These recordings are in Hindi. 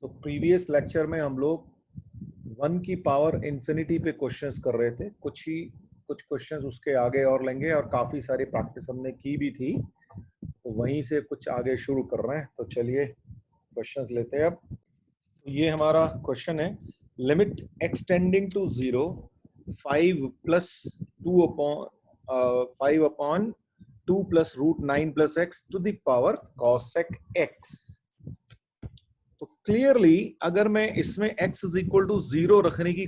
तो प्रीवियस लेक्चर में हम लोग 1 की पावर इंफिनिटी पे क्वेश्चंस कर रहे थे। कुछ क्वेश्चंस उसके आगे और लेंगे और काफी सारी प्रैक्टिस हमने की भी थी, तो वहीं से कुछ आगे शुरू कर रहे हैं। तो चलिए क्वेश्चंस लेते हैं अब। तो ये हमारा क्वेश्चन है, limit x tending to 0 5 plus 2 upon 5 upon 2 plus root 9 plus x to the power cosec x. तो क्लियरली अगर मैं इसमें x इज इक्वल टू 0 रखने की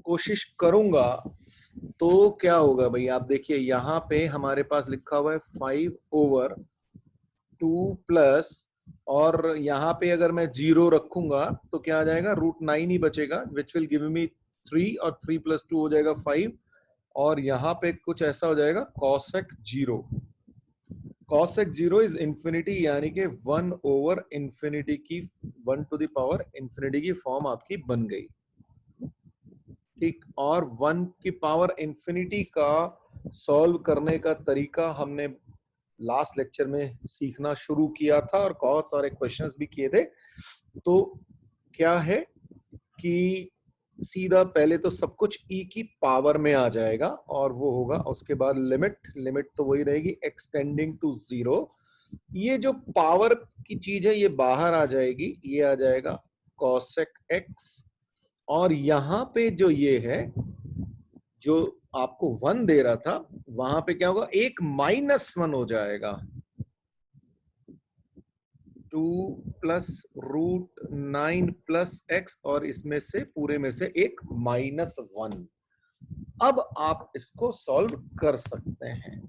कोशिश करूंगा तो क्या होगा भाई, आप देखिए यहाँ पे हमारे पास लिखा हुआ है 5/2 प्लस, और यहाँ पे अगर मैं 0 रखूंगा तो क्या आ जाएगा, √9 ही बचेगा, विच विल गिव मी 3, और 3 + 2 हो जाएगा 5, और यहाँ पे कुछ ऐसा हो जाएगा कॉसेक 0। कॉसेक 0 इज इंफिनिटी, यानी कि 1/∞ की 1 टू द पावर इंफिनिटी की फॉर्म आपकी बन गई। ठीक, और 1 की पावर इंफिनिटी का सॉल्व करने का तरीका हमने लास्ट लेक्चर में सीखना शुरू किया था और बहुत सारे क्वेश्चंस भी किए थे। तो क्या है कि सीधा पहले तो सब कुछ e की पावर में आ जाएगा और वो होगा, उसके बाद लिमिट तो वही रहेगी एक्सटेंडिंग टू 0। ये जो पावर की चीज है ये बाहर आ जाएगी, ये आ जाएगा कॉसेक एक्स, और यहां पे जो ये है जो आपको 1 दे रहा था वहां पे क्या होगा, एक -1 हो जाएगा, 2 प्लस √9 प्लस एक्स, और इसमें से पूरे में से एक -1। अब आप इसको सॉल्व कर सकते हैं।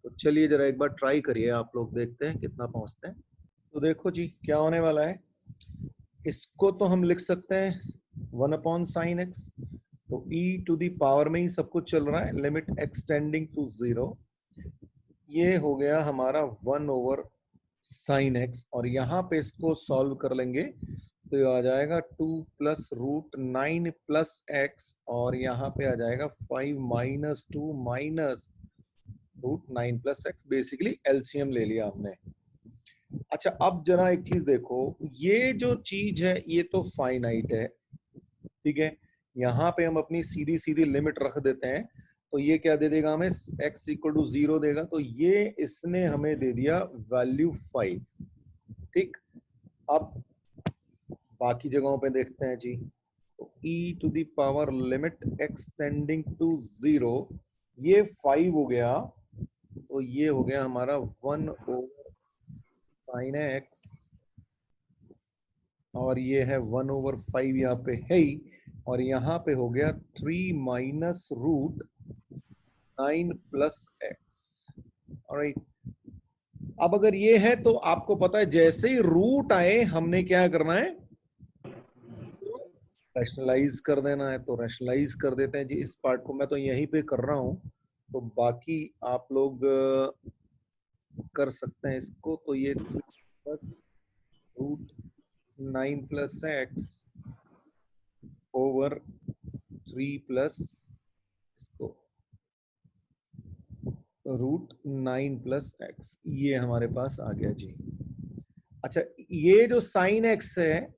तो चलिए जरा एक बार ट्राई करिए, आप लोग देखते हैं कितना पहुंचते हैं। तो देखो जी क्या होने वाला है, इसको तो हम लिख सकते हैं 1/sin x, तो e टू दी पावर में ही सब कुछ चल रहा है, लिमिट एक्सटेंडिंग टू 0, ये हो गया हमारा 1/sin x, और यहाँ पे इसको सॉल्व कर लेंगे तो ये आ जाएगा 2 प्लस √9 प्लस एक्स, और यहाँ पे आ जाएगा 5 - 2 minus √9 plus x. Basically LCM ले लिया हमने। अच्छा, अब जरा एक चीज देखो, ये जो चीज है ये तो फाइनाइट है, ठीक है। यहाँ पे हम अपनी सीधी सीधी लिमिट रख देते हैं, तो ये क्या दे देगा हमें, x = 0 देगा, तो ये इसने हमें दे दिया वैल्यू 5। ठीक, अब बाकी जगहों पे देखते हैं जी। तो e to the power limit x tending to 0, ये 5 हो गया, तो ये हो गया हमारा 1/sin x, और ये है 1/5 यहाँ पे है ही, और यहाँ पे हो गया 3 माइनस √9 प्लस एक्स। ऑलराइट, अब अगर ये है तो आपको पता है जैसे ही रूट आए हमने क्या करना है, रैशनलाइज कर देना है। तो रैशनलाइज कर देते हैं जी इस पार्ट को, मैं तो यहीं पे कर रहा हूं, तो बाकी आप लोग कर सकते हैं इसको। तो ये 3 plus √9 plus x over 3 plus इसको √9 प्लस एक्स, ये हमारे पास आ गया जी। अच्छा, ये जो साइन एक्स है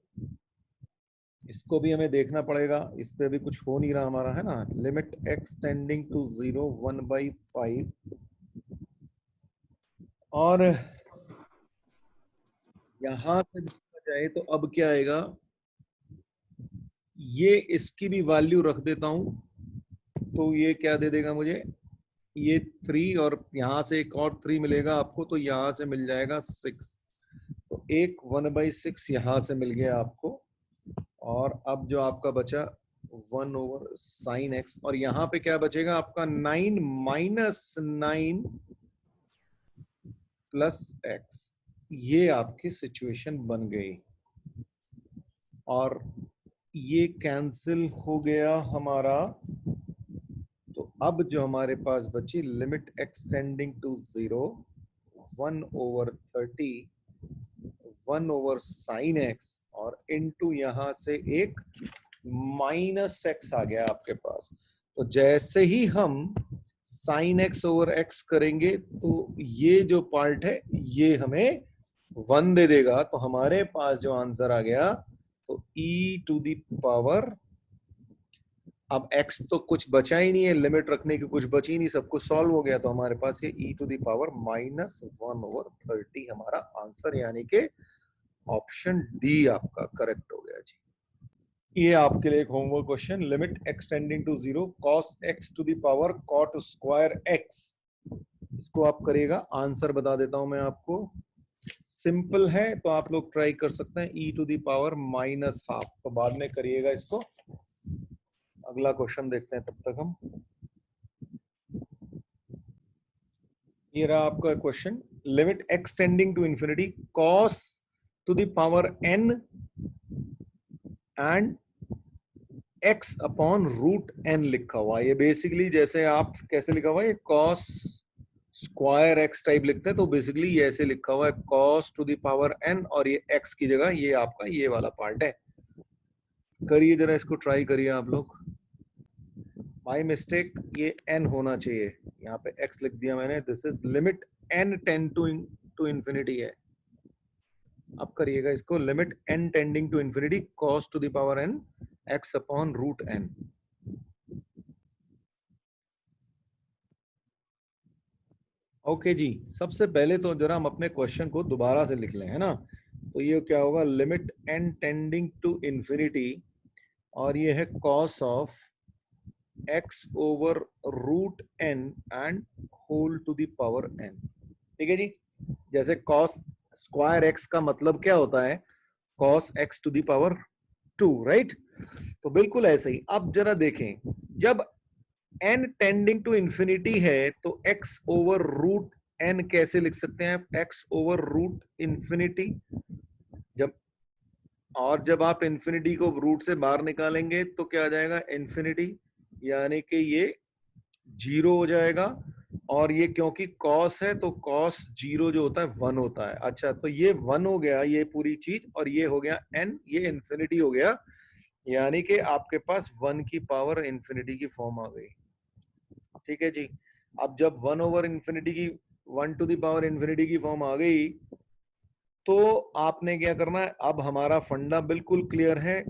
इसको भी हमें देखना पड़ेगा, इस पे भी कुछ हो नहीं रहा हमारा, है ना। लिमिट एक्सटेंडिंग टू 0 1/5, और यहां से देखा जाए तो अब क्या आएगा, ये इसकी भी वैल्यू रख देता हूं, तो ये क्या दे देगा मुझे, ये 3, और यहां से एक और 3 मिलेगा आपको, तो यहां से मिल जाएगा 6, तो एक 1/6 यहां से मिल गया आपको, और अब जो आपका बचा 1/sin x, और यहां पे क्या बचेगा आपका 9 - 9 प्लस एक्स, ये आपकी सिचुएशन बन गई, और ये कैंसिल हो गया हमारा। तो अब जो हमारे पास बची limit x tending to 0 1/30 1/sin x, और इनटू यहां से एक -x आ गया आपके पास। तो जैसे ही हम sin x/x करेंगे तो ये जो पार्ट है ये हमें 1 दे देगा तो हमारे पास जो आंसर आ गया तो e टू द पावर, अब x तो कुछ बचा ही नहीं है, लिमिट रखने की कुछ बची नहीं, सब कुछ सॉल्व हो गया, तो हमारे पास ये e टू द पावर -1/30 हमारा आंसर, यानी कि ऑप्शन डी आपका करेक्ट हो गया जी। ये आपके लिए एक homework question, limit x tending to 0 cos x to the power cot square x, इसको आप करिएगा। आंसर बता देता हूं मैं आपको, सिंपल है तो आप लोग ट्राई कर सकते हैं, e टू द पावर -12, तो बाद में करिएगा इसको। अगला क्वेश्चन देखते हैं तब तक हम। ये रहा आपका question, limit x tending to infinity cos to the power n and x upon root n लिखा हुआ है। ये बेसिकली जैसे आप कैसे लिखा हुआ है, cos स्क्वायर x टाइप लिखते हैं, तो बेसिकली ये ऐसे लिखा हुआ है cos to the power n, और ये x की जगह ये आपका ये वाला पार्ट है। करिए जरा इसको, ट्राई करिए आप लोग। माई मिस्टेक, ये n होना चाहिए, यहाँ पे x लिख दिया मैंने। This is limit n tend to infinity है। अब करिएगा इसको, limit n tending to infinity cos to the power n x upon root n। Okay जी, सबसे पहले तो जरा हम अपने क्वेश्चन को दोबारा से लिख लें, है ना। तो ये क्या होगा, limit n tending to infinity, और ये है cos of x over root n and whole to the power n। ठीक है जी, जैसे cos स्क्वायर x का मतलब क्या होता है, cos x to the power 2, right. तो बिल्कुल ऐसे ही। अब जरा देखें, जब n टेंडिंग टू इंफिनिटी है तो x ओवर रूट n कैसे लिख सकते हैं, x ओवर रूट इंफिनिटी। जब और जब आप इंफिनिटी को रूट से बाहर निकालेंगे तो क्या आ जाएगा, इंफिनिटी, यानी कि ये 0 हो जाएगा। और ये क्योंकि cos है तो cos 0 जो होता है 1 होता है। अच्छा, तो ये 1 हो गया ये पूरी चीज, और ये हो गया n, ये इंफिनिटी हो गया, यानी कि आपके पास 1 की पावर इंफिनिटी की फॉर्म आ गई। ठीक है जी। अब जब 1 ओवर इंफिनिटी की 1 टू द पावर इंफिनिटी की फॉर्म आ गई, तो आपने क्या करना है, अब हमारा फंडा बिल्कुल क्लियर है,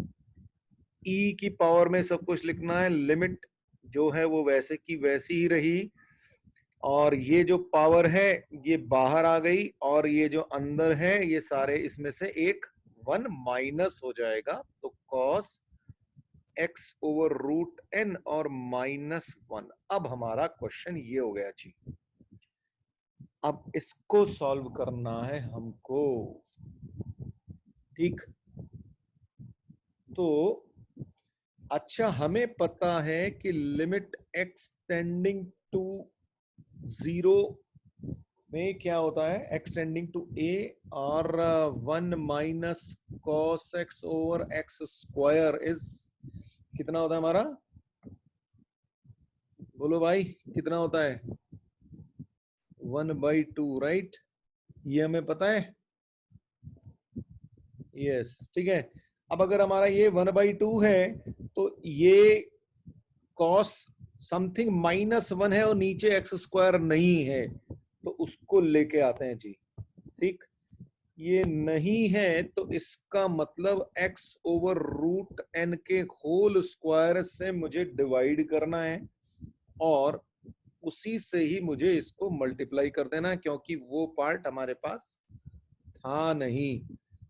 e की पावर में सब कुछ लिखना है, लिमिट जो है वो वैसे की वैसी ही रही, और ये जो पावर है ये बाहर आ गई, और ये जो अंदर है ये सारे इसमें से एक 1 माइनस हो जाएगा, तो cos x over root n और -1। अब हमारा क्वेश्चन ये हो गया जी। अब इसको सॉल्व करना है हमको, ठीक। तो अच्छा, हमें पता है कि लिमिट x टेंडिंग टू 0 में क्या होता है, x टेंडिंग टू a, और 1 minus cos x over x square is कितना होता है हमारा, बोलो भाई कितना होता है, 1/2, राइट। ये हमें पता है, यस, ठीक है। अब अगर हमारा ये 1/2 है तो ये cos समथिंग -1 है और नीचे x स्क्वायर नहीं है, तो उसको लेके आते हैं जी, ठीक। ये नहीं है तो इसका मतलब x ओवर रूट n के होल स्क्वायर से मुझे डिवाइड करना है, और उसी से ही मुझे इसको मल्टीप्लाई कर देना है, क्योंकि वो पार्ट हमारे पास था नहीं।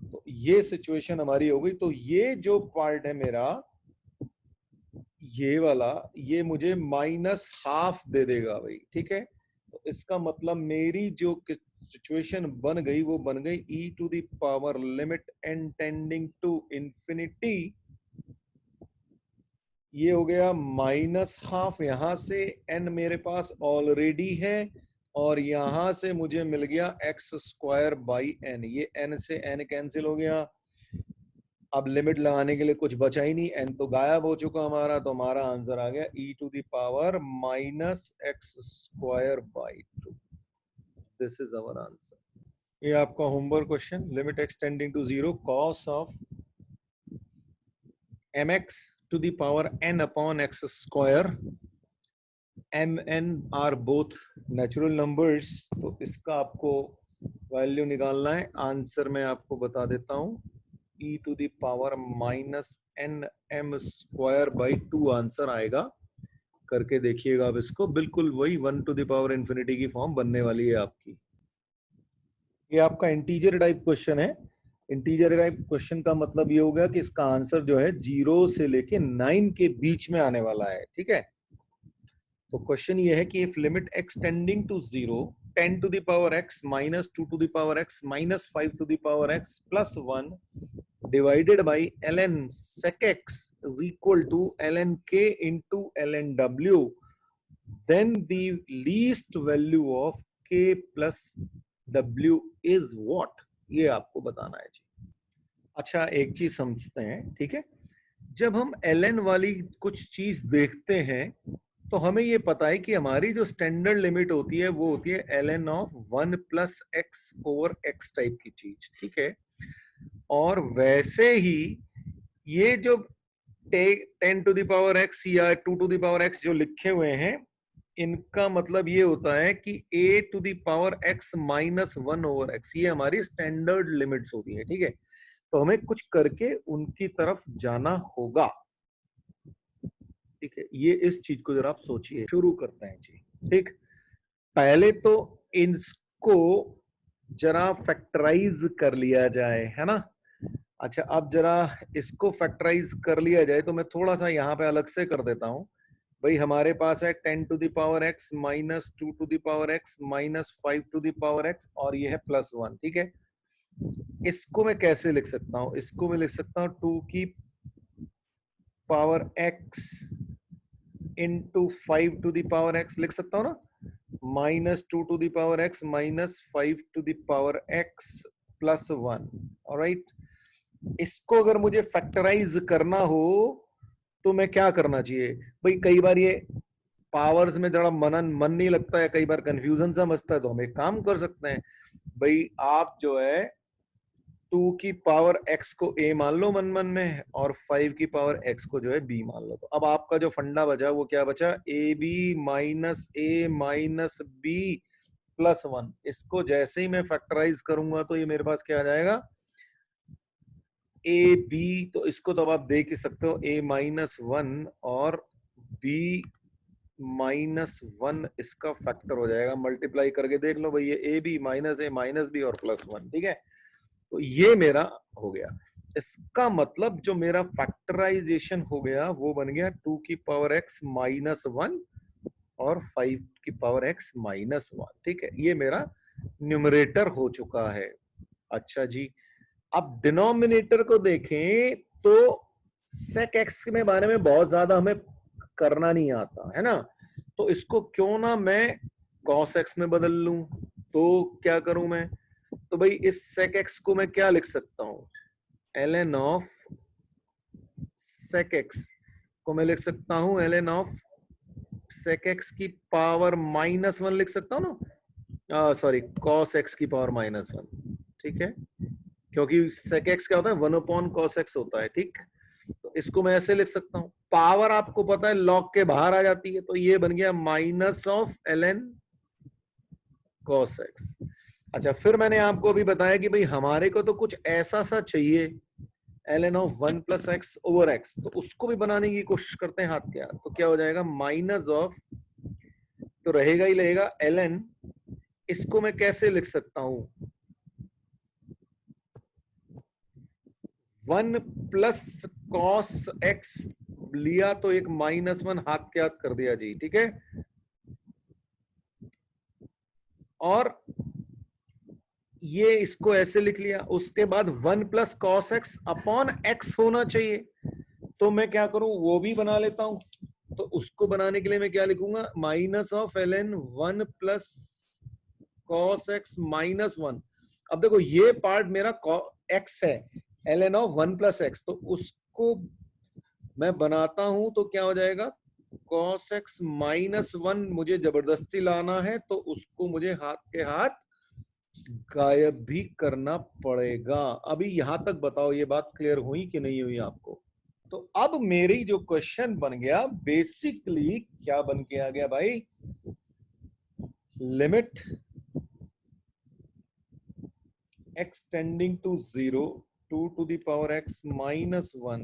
तो ये सिचुएशन हमारी हो गई। तो ये जो पार्ट है मेरा, ये वाला, ये मुझे -½ दे देगा भाई, ठीक है। तो इसका मतलब मेरी जो सिचुएशन बन गई वो बन गई e to the power limit n tending to infinity, ये हो गया -½ यहां से n मेरे पास ऑलरेडी है, और यहां से मुझे मिल गया x स्क्वायर बाई n, ये n से n कैंसिल हो गया। अब लिमिट लगाने के लिए कुछ बचा ही नहीं, n तो गायब हो चुका हमारा, तो हमारा आंसर आ गया e to the power -x square by 2। This is our answer. ये आपका homework question, limit x tending to 0 cos of mx to the power n upon x square, m n are both natural numbers, तो इसका आपको वैल्यू निकालना है, आंसर मैं आपको बता देता हूं, e to the power minus N M square by 2 answer आएगा। करके देखिएगा आप इसको, बिल्कुल वही 1 टू द पावर इंफिनिटी की फॉर्म बनने वाली है आपकी। ये आपका इंटीजर टाइप क्वेश्चन है। इंटीजर टाइप क्वेश्चन का मतलब ये होगा कि इसका आंसर जो है 0 से लेके 9 के बीच में आने वाला है, ठीक है। तो क्वेश्चन ये है कि if limit x tending to 0 10 to the power x minus 2 to the power x minus 5 to the power x plus 1 divided by ln sec x is equal to ln k into ln w, then the least value of k plus w is what? ये आपको बताना है जी। अच्छा, एक चीज समझते हैं, ठीक है। जब हम ln वाली कुछ चीज देखते हैं तो हमें ये पता है कि हमारी जो स्टैंडर्ड लिमिट होती है वो होती है ln of 1 plus x over x type की चीज, ठीक है। और वैसे ही ये जो 10 टू द पावर एक्स या 2 टू द पावर एक्स जो लिखे हुए हैं, इनका मतलब ये होता है कि a to the power x minus 1 over x, ये हमारी स्टैंडर्ड लिमिट्स होती है, ठीक है। तो हमें कुछ करके उनकी तरफ जाना होगा, ठीक है। ये इस चीज को जरा आप सोचिए। शुरू करते हैं जी, ठीक। पहले तो इसको जरा फैक्टराइज कर लिया जाए, है ना। अच्छा, अब जरा इसको फैक्टराइज कर लिया जाए तो मैं थोड़ा सा यहाँ पे अलग से कर देता हूं। भाई हमारे पास है 10 to the power x minus 2 to the power x minus 5 to the power x और ये है प्लस 1, ठीक है। इसको मैं कैसे लिख सकता हूं? इसको मैं लिख सकता हूं 2 की power x into 5 to the power x लिख सकता हूं ना, minus 2 to the power x minus 5 to the power x plus 1। Alright, इसको अगर मुझे फैक्टराइज करना हो तो मैं क्या करना चाहिए? भाई कई बार ये पावर्स में जरा मन नहीं लगता है, कई बार कंफ्यूजन सा मचता है, तो हम एक काम कर सकते हैं। भाई आप जो है 2 की पावर x को a मान लो मन मन में, और 5 की पावर x को जो है b मान लो। तो अब आपका जो फंडा बचा वो क्या बचा? A B minus A minus B plus 1। इसको जैसे ही मैं फैक्टराइज करूंगा तो ये मेरे पास क्या आ जाएगा? ए बी, तो इसको तो अब आप देख ही सकते हो, a माइनस 1 और b माइनस 1, इसका फैक्टर हो जाएगा। मल्टीप्लाई करके देख लो भाई, ये A B minus A minus B और प्लस 1, ठीक है। तो ये मेरा हो गया। इसका मतलब जो मेरा फैक्टराइजेशन हो गया वो बन गया 2 की पावर x माइनस 1 और 5 की पावर x माइनस 1, ठीक है। ये मेरा न्यूमरेटर हो चुका है। अच्छा जी, अब डिनोमिनेटर को देखें तो sec x के बारे में बहुत ज्यादा हमें करना नहीं आता है ना, तो इसको क्यों ना मैं cos x में बदल लूं। तो क्या करूं मैं? तो भाई इस sec x को मैं क्या लिख सकता हूं? ln ऑफ sec x को मैं लिख सकता हूं ln ऑफ sec x की पावर माइनस 1 लिख सकता हूं ना, सॉरी cos x की पावर माइनस 1, ठीक है। क्योंकि sec x क्या होता है? 1 अपॉन cos x होता है, ठीक। तो इसको मैं ऐसे लिख सकता हूं। पावर आपको पता है लॉग के बाहर आ जाती है, तो ये बन गया minus of ln cos x। अच्छा, फिर मैंने आपको अभी बताया कि भाई हमारे को तो कुछ ऐसा सा चाहिए ln of 1 plus x over x, तो उसको भी बनाने की कोशिश करते हैं हाथ के हाथ। तो क्या हो जाएगा? माइनस ऑफ, तो रहेगा ही रहेगा ln, इसको मैं कैसे लिख सकता हूं? 1 प्लस कॉस एक्स लिया तो एक माइनस 1 हाथ के हाथ कर दिया जी, ठीक है। और ये इसको ऐसे लिख लिया। उसके बाद 1 plus cos x upon x होना चाहिए, तो मैं क्या करूं? वो भी बना लेता हूं। तो उसको बनाने के लिए मैं क्या लिखूंगा? Minus of ln 1 plus cos x minus 1। अब देखो ये पार्ट मेरा एक्स है, ln ऑफ 1 प्लस एक्स, तो उसको मैं बनाता हूं तो क्या हो जाएगा? cos x माइनस 1 मुझे जबरदस्ती लाना है, तो उसको मुझे हाथ के हाथ गायब भी करना पड़ेगा। अभी यहां तक बताओ ये बात क्लियर हुई कि नहीं हुई आपको? तो अब मेरी जो क्वेश्चन बन गया, बेसिकली क्या बन के आ गया भाई? Limit x tending to 0, 2 to the power x minus 1,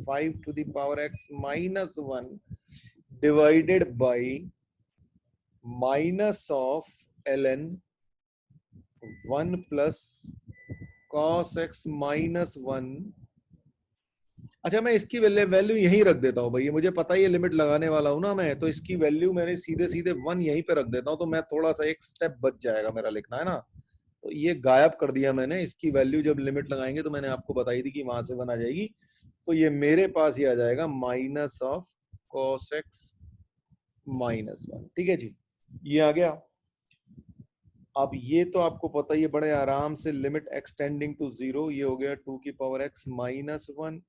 5 to the power x minus 1 divided by minus of ln 1 plus cos x minus 1। अच्छा, मैं इसकी वैल्यू यहीं रख देता हूँ भाई, ये मुझे पता ही है लिमिट लगाने वाला हूं ना मैं, तो इसकी वैल्यू मैंने सीधे सीधे 1 यहीं पे रख देता हूँ, तो मैं थोड़ा सा एक स्टेप बच जाएगा मेरा लिखना, है ना। तो ये गायब कर दिया मैंने, इसकी वैल्यू जब लिमिट लगाएंगे तो मैंने आपको बताई थी कि वहां से 1 आ जाएगी, तो ये मेरे पास ही आ जाएगा minus of cos x minus 1। ठीक है जी, ये आ गया। अब ये तो आपको पता ही है, बड़े आराम से लिमिट x टेंडिंग टू 0, ये हो गया 2 की पावर x माइनस 1,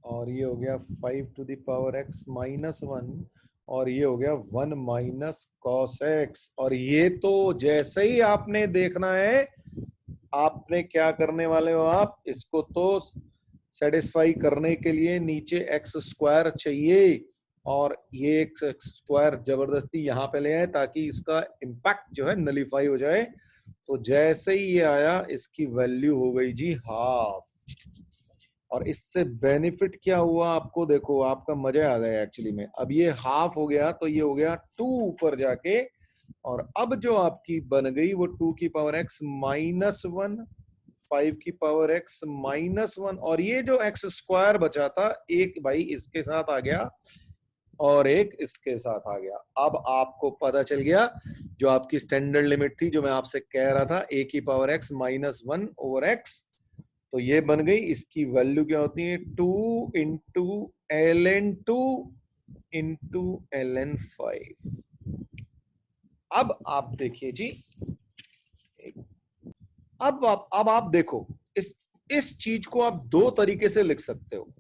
और ये हो गया 5 to the power x minus 1, और ये हो गया 1 माइनस कॉस एक्स। और ये तो जैसे ही आपने देखना है, आपने क्या करने वाले हो, आप इसको तो सेटिस्फाई करने के लिए नीचे एक्स स्क्वायर चाहिए, और ये एक्स स्क्वायर जबरदस्ती यहाँ पे ले आए ताकि इसका इम्पैक्ट जो है नलीफाई हो जाए। तो जैसे ही ये आया, इसकी वैल्यू हो गई जी हाफ। और इससे बेनिफिट क्या हुआ आपको, देखो आपका मजा आ गया एक्चुअली में। अब ये हाफ हो गया तो ये हो गया 2 ऊपर जाके, और अब जो आपकी बन गई वो 2 की पावर एक्स माइनस 1, 5 की पावर एक्स माइनस 1, और ये जो एक्स स्क्वायर बचा था, एक भाई इसके साथ आ गया और एक इसके साथ आ गया। अब आपको पता चल गया जो आपकी स्टैंडर्ड लिमिट थी, जो मैं आपसे कह रहा था, a की power x minus 1 over x, तो ये बन गई। इसकी वैल्यू क्या होती है, 2 इंटू ln2 इंटू ln5। अब आप देखिए जी, अब आप देखो, इस चीज को आप दो तरीके से लिख सकते हो।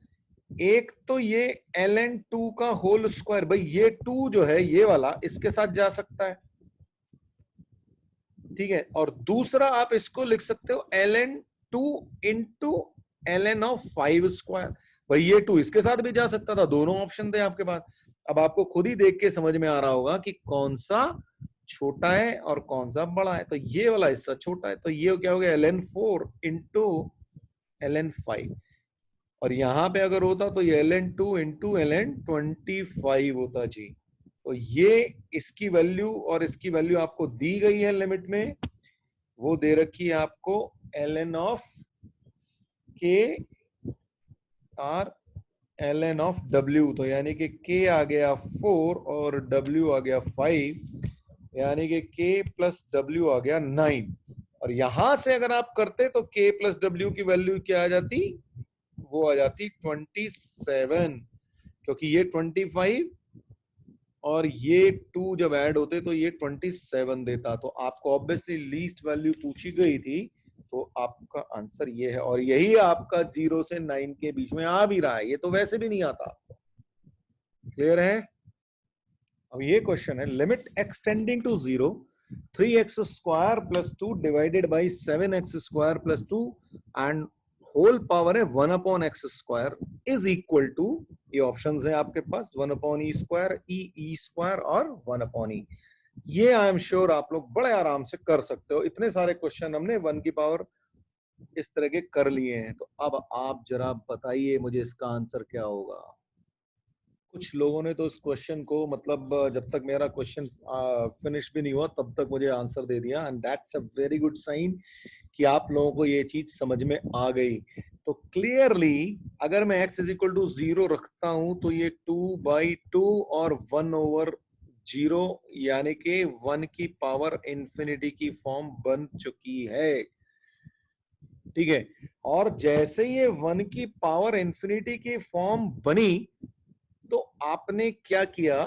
एक तो ये ln2 का होल स्क्वायर, भाई ये 2 जो है ये वाला इसके साथ जा सकता है, ठीक है। और दूसरा आप इसको लिख सकते हो ln2 into ln of 5 square, भाई ये 2 इसके साथ भी जा सकता था, दोनों ऑप्शन थे आपके पास। अब आपको खुद ही देख के समझ में आ रहा होगा कि कौन सा छोटा है और कौन सा बड़ा है। तो ये वाला हिस्सा छोटा है, तो ये क्या हो गया ln4 इंटू ln5, और यहां पे अगर होता तो ये ln2 इंटू ln25 होता जी। तो ये इसकी वैल्यू और इसकी वैल्यू आपको दी गई है लिमिट में, वो दे रखी है आपको ln ऑफ k और ln ऑफ w, तो यानी कि k आ गया 4 और w आ गया 5, यानी कि k प्लस w आ गया 9। और यहां से अगर आप करते तो k प्लस w की वैल्यू क्या आ जाती, वो आ जाती 27, क्योंकि ये 25 और ये 2 जब ऐड होते तो ये 27 देता। तो आपको ऑब्वियसली लीस्ट वैल्यू पूछी गई थी, तो आपका आंसर ये है, और यही आपका 0 से 9 के बीच में आ भी रहा है, ये तो वैसे भी नहीं आता। क्लियर है। अब ये क्वेश्चन है, limit x tending to 0, 3x square plus 2 divided by 7x square plus 2 and whole power है 1 upon x square is equal to, ये ऑप्शंस है आपके पास, 1 upon e square, e square और 1 अपॉन ई। ये आई एम श्योर आप लोग बड़े आराम से कर सकते हो, इतने सारे क्वेश्चन हमने 1 की पावर इस तरह के कर लिए हैं। तो अब आप जरा बताइए मुझे इसका आंसर क्या होगा। कुछ लोगों ने तो इस क्वेश्चन को, मतलब जब तक मेरा क्वेश्चन फिनिश भी नहीं हुआ तब तक मुझे आंसर दे दिया, and that's a very good sign कि आप लोगों को ये चीज समझ में आ गई। तो क्लियरली अगर मैं x इज इक्वल टू 0 रखता हूं तो ये 2/2 और 1 ओवर 0, यानी कि 1 की पावर इंफिनिटी की फॉर्म बन चुकी है, ठीक है। और जैसे ये 1 की पावर इंफिनिटी की फॉर्म बनी, तो आपने क्या किया,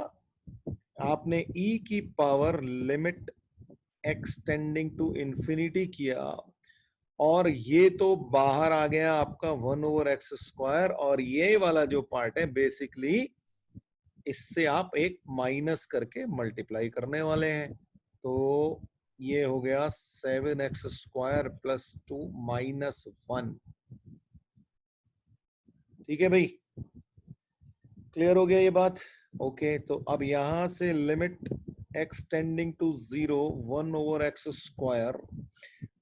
आपने e की power limit x tending to infinity किया, और ये तो बाहर आ गया आपका 1 ओवर एक्स स्क्वायर, और ये वाला जो पार्ट है बेसिकली इससे आप एक माइनस करके मल्टीप्लाई करने वाले हैं। तो ये हो गया 7x स्क्वायर प्लस 2 माइनस 1। ठीक है भाई, क्लियर हो गया ये बात। ओके, तो अब यहां से limit x tending to 0 1 over x square,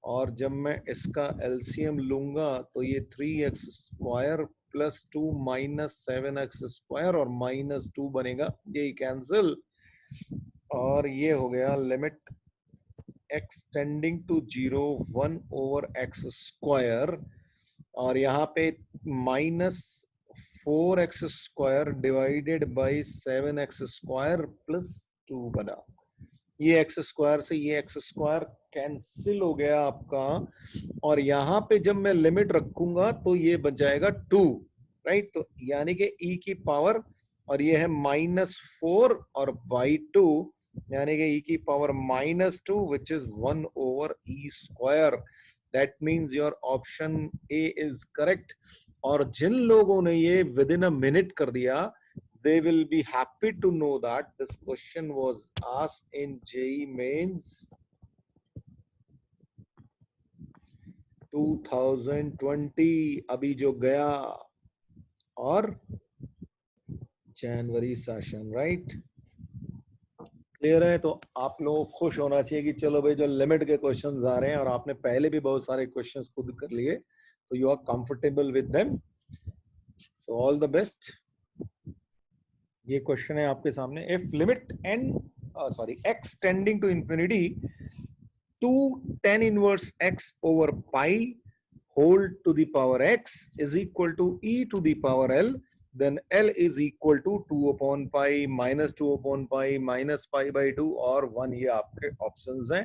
और जब मैं इसका एलसीएम लूंगा तो ये 3x square plus 2 minus 7x square और माइनस 2 बनेगा, ये कैंसिल, और ये हो गया limit x tending to 0 1 over x square, और यहाँ पे minus 4x square divided by 7x square plus 2 बना। ये एक्स स्क्वायर से ये एक्स स्क्वायर कैंसिल हो गया आपका, और यहाँ पे जब मैं लिमिट रखूंगा तो ये बन जाएगा 2, राइट। तो यानी कि e की पावर, और ये है -4 और बाई 2, यानी कि e की power -2 which is 1 over e square. That means your option A is correct. और जिन लोगों ने ये विद इन अ मिनट कर दिया, they will be happy to know that this question was asked in JEE Mains 2020, अभी जो गया, और जनवरी सेशन, राइट। क्लियर है? तो आप लोगों को खुश होना चाहिए कि चलो भाई जो लिमिट के क्वेश्चंस आ रहे हैं, और आपने पहले भी बहुत सारे क्वेश्चंस खुद कर लिए, तो you are comfortable with them, so all the best. ये क्वेश्चन है आपके सामने, if limit x tending to infinity to tan inverse x over pi whole to the power x is equal to e to the power l, then l is equal to 2 upon pi minus 2 upon pi minus pi by 2 और 1, ये आपके ऑप्शंस हैं।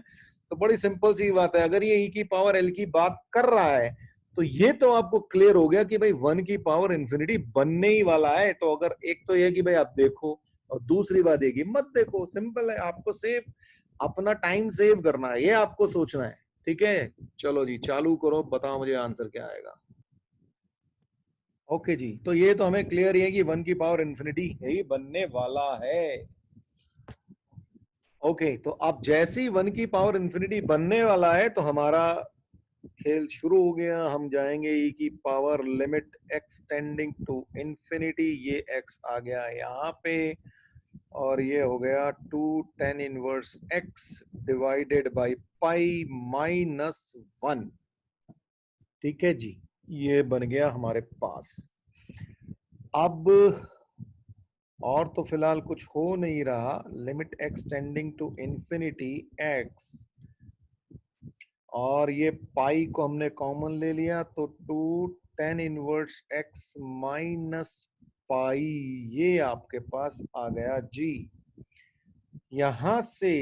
तो बड़ी सिंपल सी बात है, अगर ये e की पावर l की बात कर रहा है तो ये तो आपको क्लियर हो गया कि भाई 1 की पावर इंफिनिटी बनने ही वाला है। तो अगर एक तो ये कि भाई आप देखो, और दूसरी बात ये कि मत देखो, सिंपल है, आपको सेव अपना टाइम सेव करना है, ये आपको सोचना है, ठीक है। चलो जी चालू करो, बताओ मुझे आंसर क्या आएगा। ओके जी, तो ये तो हमें क्लियर है कि 1 की पावर इंफिनिटी ही बनने वाला है। ओके, तो अब जैसे ही 1 की पावर इंफिनिटी बनने वाला है तो हमारा खेल शुरू हो गया। हम जाएंगे e की power limit x tending to infinity, ये x आ गया यहाँ पे, और ये हो गया 2 tan inverse x divided by pi minus 1, ठीक है जी, ये बन गया हमारे पास। अब और तो फिलहाल कुछ हो नहीं रहा, limit x tending to infinity x, और ये पाई को हमने कॉमन ले लिया तो 2 tan inverse x minus pi, ये आपके पास आ गया जी। यहां से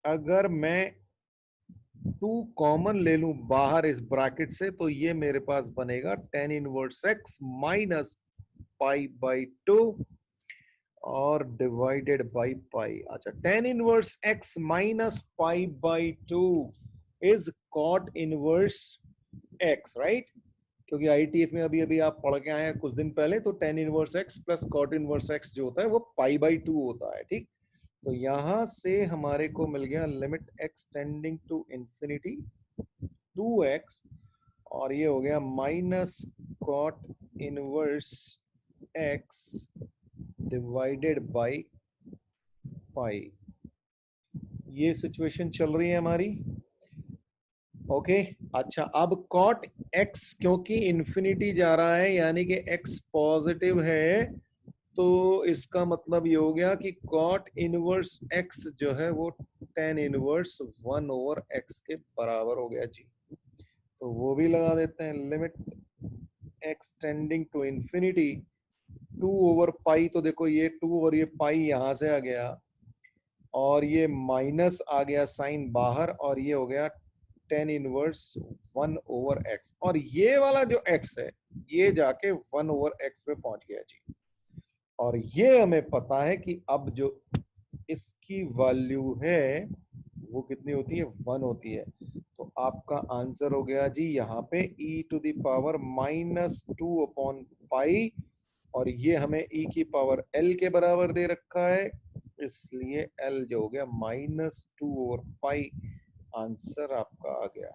अगर मैं 2 कॉमन ले लूं बाहर इस ब्रैकेट से, तो ये मेरे पास बनेगा tan inverse x minus pi by 2 और डिवाइडेड बाई पाई। अच्छा, tan inverse x minus pi by 2 is cot inverse x, right. क्योंकि आईटीएफ में अभी अभी आप पढ़ के आए हैं कुछ दिन पहले, तो tan inverse x plus cot inverse x जो होता है वो पाई बाई 2 होता है, ठीक। तो यहां से हमारे को मिल गया limit x tending to infinity 2x, और ये हो गया minus cot inverse x divided by pi. ये सिचुएशन चल रही है हमारी, ओके। अच्छा, अब cot x क्योंकि इंफिनिटी जा रहा है, यानी कि x पॉजिटिव है, तो इसका मतलब ये हो गया कि cot इनवर्स x जो है वो tan इनवर्स 1 ओवर x के बराबर हो गया जी। तो वो भी लगा देते हैं, limit x tending to infinity 2 over pi, तो देखो ये 2 और ये पाई यहां से आ गया, और ये माइनस आ गया साइन बाहर, और ये हो गया tan इनवर्स 1 ओवर x, और ये वाला जो x है ये जाके 1 ओवर x पे पहुंच गया जी। और ये हमें पता है कि अब जो इसकी वैल्यू है वो कितनी होती है, 1 होती है। तो आपका आंसर हो गया जी यहाँ पे e to the power minus 2 upon pi, और ये हमें e की पावर l के बराबर दे रखा है, इसलिए l जो हो गया माइनस 2 ओवर पाई, आंसर आपका आ गया।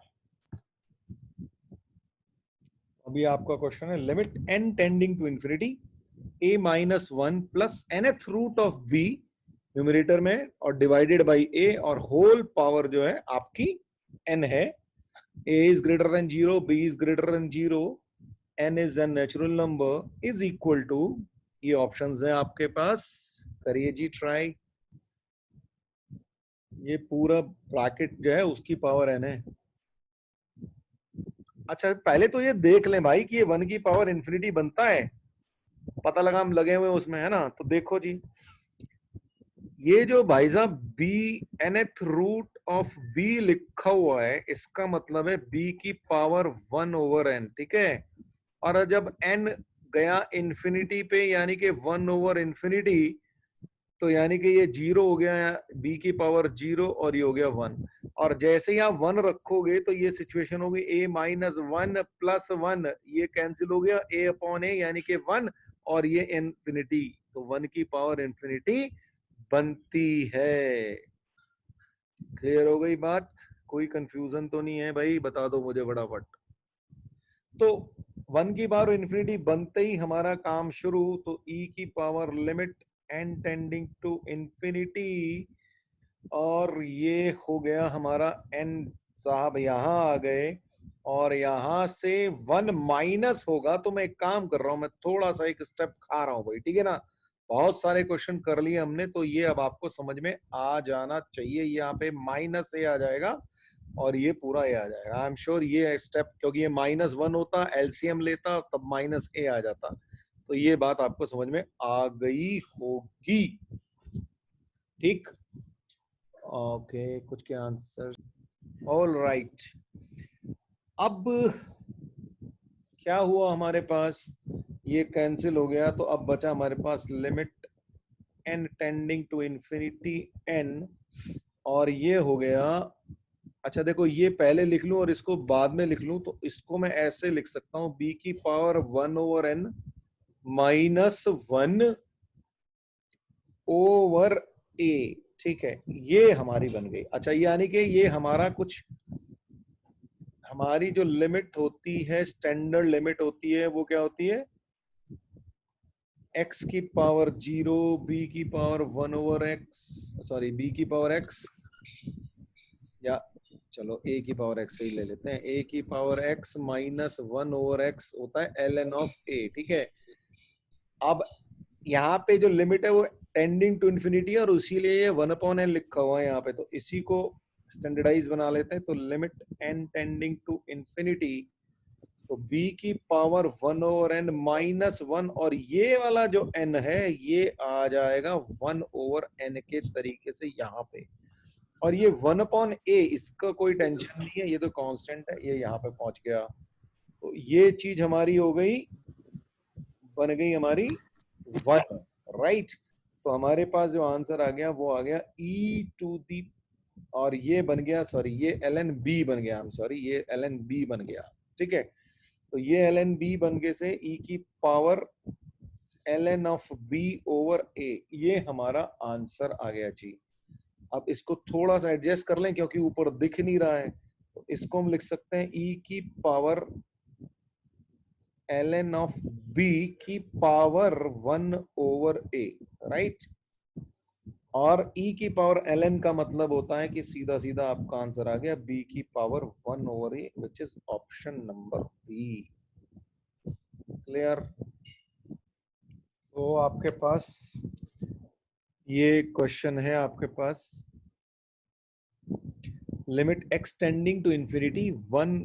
अभी आपका क्वेश्चन है limit n tending to infinity a minus one plus nth root of b numerator में और डिवाइडेड बाई a और होल पावर जो है आपकी n है. a is greater than 0, b is greater than 0, n is a natural number is equal to, ये ऑप्शंस हैं आपके पास, करिए जी ट्राई. ये पूरा ब्रैकेट जो है उसकी पावर n है. अच्छा पहले तो ये देख लें भाई कि ये 1 की पावर इंफिनिटी बनता है, पता लगा हम लगे हुए उसमें है ना. तो देखो जी, ये जो भाई साहब b nth root of b लिखा हुआ है, इसका मतलब है b की पावर 1 ओवर n. ठीक है, और जब n गया इंफिनिटी पे यानी कि 1 ओवर इंफिनिटी, तो यानी कि ये 0 हो गया, b की पावर 0 और ये हो गया 1. और जैसे ही आप 1 रखोगे तो ये सिचुएशन होगी a माइनस 1 प्लस 1, ये कैंसिल हो गया, a अपॉन a यानी कि 1 और ये इंफिनिटी, तो 1 की पावर इंफिनिटी बनती है. क्लियर हो गई बात? कोई कंफ्यूजन तो नहीं है भाई? बता दो मुझे फटाफट. तो 1 की पावर इंफिनिटी बनते ही हमारा काम शुरू. तो e की power limit n tending to infinity, और ये हो गया हमारा n साहब यहां आ गए, और यहां से 1 माइनस होगा. तो मैं एक काम कर रहा हूं, मैं थोड़ा सा एक स्टेप खा रहा हूं भाई, ठीक है ना. बहुत सारे क्वेश्चन कर लिए हमने, तो ये अब आपको समझ में आ जाना चाहिए. यहाँ पे माइनस ए आ जाएगा और ये पूरा ए आ जाएगा. आई एम श्योर ये स्टेप, क्योंकि ये माइनस 1 होता, एलसीएम लेता, तब माइनस ए आ जाता. तो ये बात आपको समझ में आ गई होगी. ठीक, ओके, कुछ के आंसर. All right. अब क्या हुआ हमारे पास, ये कैंसिल हो गया, तो अब बचा हमारे पास limit n tending to infinity n, और ये हो गया. अच्छा देखो, ये पहले लिख लूं और इसको बाद में लिख लूं, तो इसको मैं ऐसे लिख सकता हूं, b की power 1 over n minus 1 over a. ठीक है, ये हमारी बन गई. अच्छा यानी कि ये हमारा कुछ, हमारी जो लिमिट होती है, स्टैंडर्ड लिमिट होती है, वो क्या होती है, x की पावर 0, b की power 1 over x, sorry b की पावर x, या चलो a की पावर x से ही ले लेते हैं, a की power x minus 1 over x होता है ln ऑफ a. ठीक है, अब यहाँ पे जो लिमिट है वो टेंडिंग टू इंफिनिटी है, और इसीलिए ये 1 अपॉन n लिखा हुआ है यहाँ पे. तो इसी को स्टैंडर्डाइज बना लेते हैं. तो limit n tending to infinity, तो b की पावर 1 ओवर n माइनस 1, और ये वाला जो n है ये आ जाएगा 1 ओवर n के तरीके से यहाँ पे. और ये 1 अपॉन a, इसका कोई टेंशन नहीं है, ये तो कांस्टेंट है, ये यहाँ पे पहुंच गया. तो ये चीज हमारी हो गई, बन गई हमारी 1. राइट. तो हमारे पास जो आंसर आ गया वो आ गया e टू दी, और ये बन गया, सॉरी ये ln b बन गया, सॉरी ये ln b बन गया. ठीक है, तो ये ln b बन गए से e की power ln of b over a, ये हमारा आंसर आ गया जी. अब इसको थोड़ा सा एडजस्ट कर लें क्योंकि ऊपर दिख नहीं रहा है, तो इसको हम लिख सकते हैं e की पावर ln ऑफ b की पावर 1 ओवर a. राइट, और e की पावर ln का मतलब होता है कि सीधा सीधा आपका आंसर आ गया b की power 1 over a, which is option number B. Clear? तो आपके पास ये क्वेश्चन है आपके पास, limit x tending to infinity 1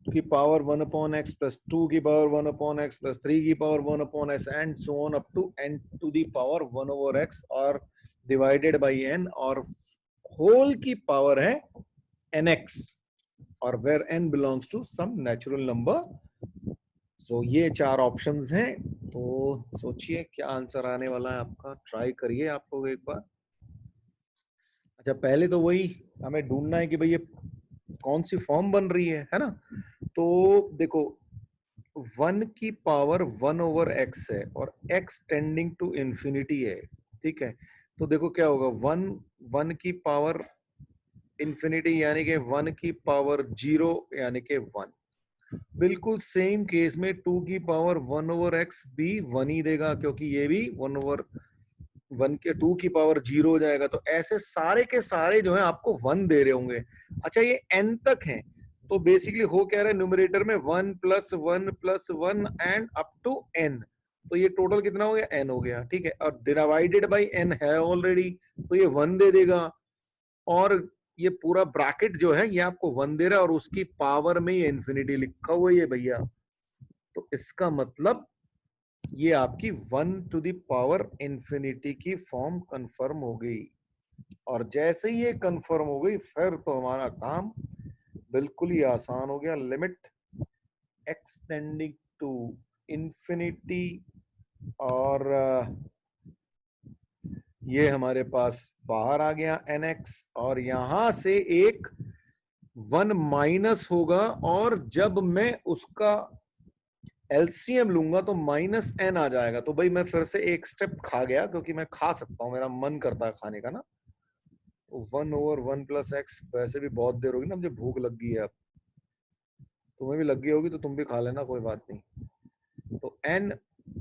की पावर 1 अपॉन x प्लस 2 की पावर 1 अपॉन x प्लस 3 की power 1 upon x and so on up to n to the power 1 over x और डिवाइडेड बाई n, और होल की पावर है nx, और where n belongs to some natural number. So ये 4 ऑप्शंस हैं. तो सोचिए क्या आंसर आने वाला है आपका, ट्राई करिए आप लोग एक बार. अच्छा पहले तो वही हमें ढूंढना है कि भाई ये कौन सी फॉर्म बन रही है ना. तो देखो 1 की पावर 1 ओवर x है और x टेंडिंग टू इंफिनिटी है. ठीक है, तो देखो क्या होगा, 1 की पावर इंफिनिटी यानी कि 1 की पावर 0 यानी कि 1, बिल्कुल सेम केस में 2 की पावर 1/x भी 1 ही देगा, क्योंकि ये भी 1/1 के 2 की पावर 0 हो जाएगा। तो ऐसे सारे के सारे जो है आपको 1 दे रहे होंगे। अच्छा, ये n तक है, तो बेसिकली हो क्या रहा है, न्यूमरेटर में 1 + 1 + 1 एंड अप टू n। तो ये टोटल कितना हो गया, n हो गया, ठीक है। और डिवाइडेड बाई n है ऑलरेडी, तो ये 1 दे देगा। और ये पूरा ब्रैकेट जो है ये आपको 1 दे रहा है, और उसकी पावर में ये इंफिनिटी लिखा हुआ है भैया। तो इसका मतलब ये आपकी 1⁻∞ की फॉर्म कंफर्म हो गई। और जैसे ही ये कंफर्म हो गई, फिर तो हमारा काम बिल्कुल ही आसान हो गया। Limit x tending to infinity, और ये हमारे पास बाहर आ गया nx, और यहां से एक 1 माइनस होगा, और जब मैं उसका एलसीएम लूंगा तो -n आ जाएगा। तो भाई मैं फिर से एक स्टेप खा गया, क्योंकि मैं खा सकता हूं, मेरा मन करता है खाने का ना। तो 1/1 + x, वैसे भी बहुत देर होगी ना, मुझे भूख लग गई है अब, तुम्हें भी लग गई होगी तो तुम भी खा लेना, कोई बात नहीं। तो n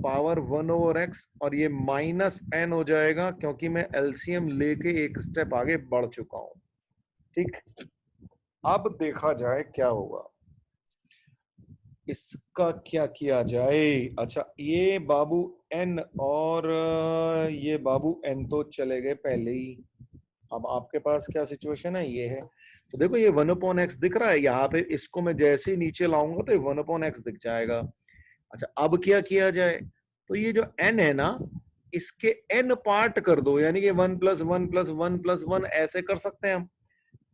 पावर 1/x, और ये -n हो जाएगा, क्योंकि मैं एलसीएम लेके एक स्टेप आगे बढ़ चुका हूं। ठीक, अब देखा जाए क्या होगा, इसका क्या किया जाए। अच्छा, ये बाबू n और ये बाबू n तो चले गए पहले ही। अब आपके पास क्या सिचुएशन है, ये है। तो देखो ये 1/x दिख रहा है यहाँ पे, इसको मैं जैसे ही नीचे लाऊंगा तो ये 1/x दिख जाएगा। अच्छा, अब क्या किया जाए, तो ये जो n है ना, इसके n पार्ट कर दो, यानी कि 1 + 1 + 1 + 1 ऐसे कर सकते हैं हम।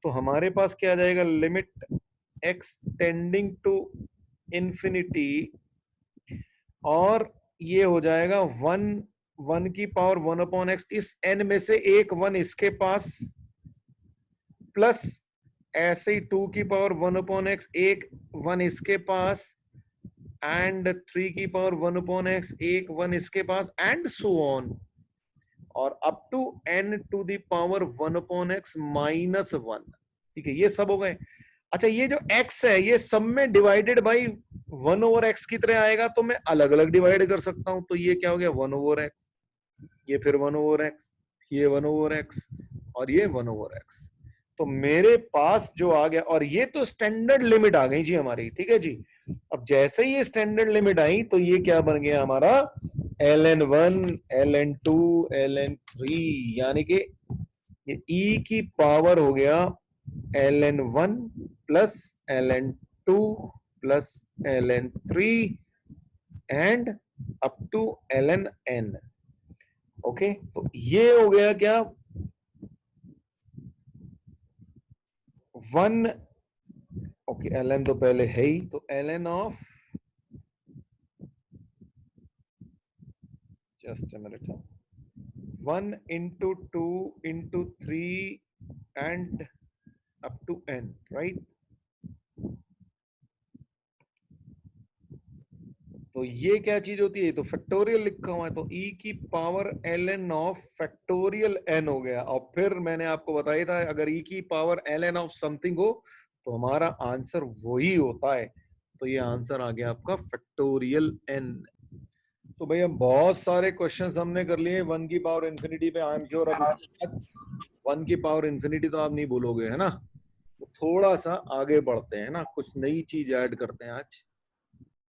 तो हमारे पास क्या आ जाएगा, limit x tending to infinity, और ये हो जाएगा 1 की पावर 1/x, इस n में से एक 1 इसके पास, प्लस ऐसे ही 2 की पावर 1/x, एक 1 इसके पास, एंड 3 की पावर 1/x, एक 1 इसके पास, एंड सो ऑन, और up to n to the power 1/x -1। ठीक है, ये सब हो गए। अच्छा, ये जो x है ये सब में डिवाइडेड बाई 1/x की तरह आएगा, तो मैं अलग अलग डिवाइड कर सकता हूं। तो ये क्या हो गया, 1/x, ये फिर 1/x, ये 1/x, और ये 1/x। तो मेरे पास जो आ गया, और ये तो स्टैंडर्ड लिमिट आ गई जी हमारी, ठीक है जी। अब जैसे ही ये स्टैंडर्ड लिमिट आई, तो ये क्या बन गया हमारा, ln1, ln2, ln3, यानी कि ये e की पावर हो गया ln1 plus ln2 plus ln3 and up to ln okay. तो ये हो गया क्या, 1, ओके, ln तो पहले है ही, तो ln of, just a minute, 1 into 2 into 3 and up to n, right? तो ये क्या चीज होती है, तो फैक्टोरियल लिखा हुआ है, तो e की power ln of factorial n हो गया। और फिर मैंने आपको बताया था, अगर e की पावर ln ऑफ समथिंग हो तो हमारा आंसर वही होता है। तो ये आंसर आ गया आपका फैक्टोरियल n। तो भैया बहुत सारे क्वेश्चंस हमने कर लिए 1 की पावर इंफिनिटी पे। आई एम श्योर अब 1 की पावर इंफिनिटी तो आप नहीं बोलोगे, है ना। तो थोड़ा सा आगे बढ़ते हैं ना, कुछ नई चीज ऐड करते हैं आज।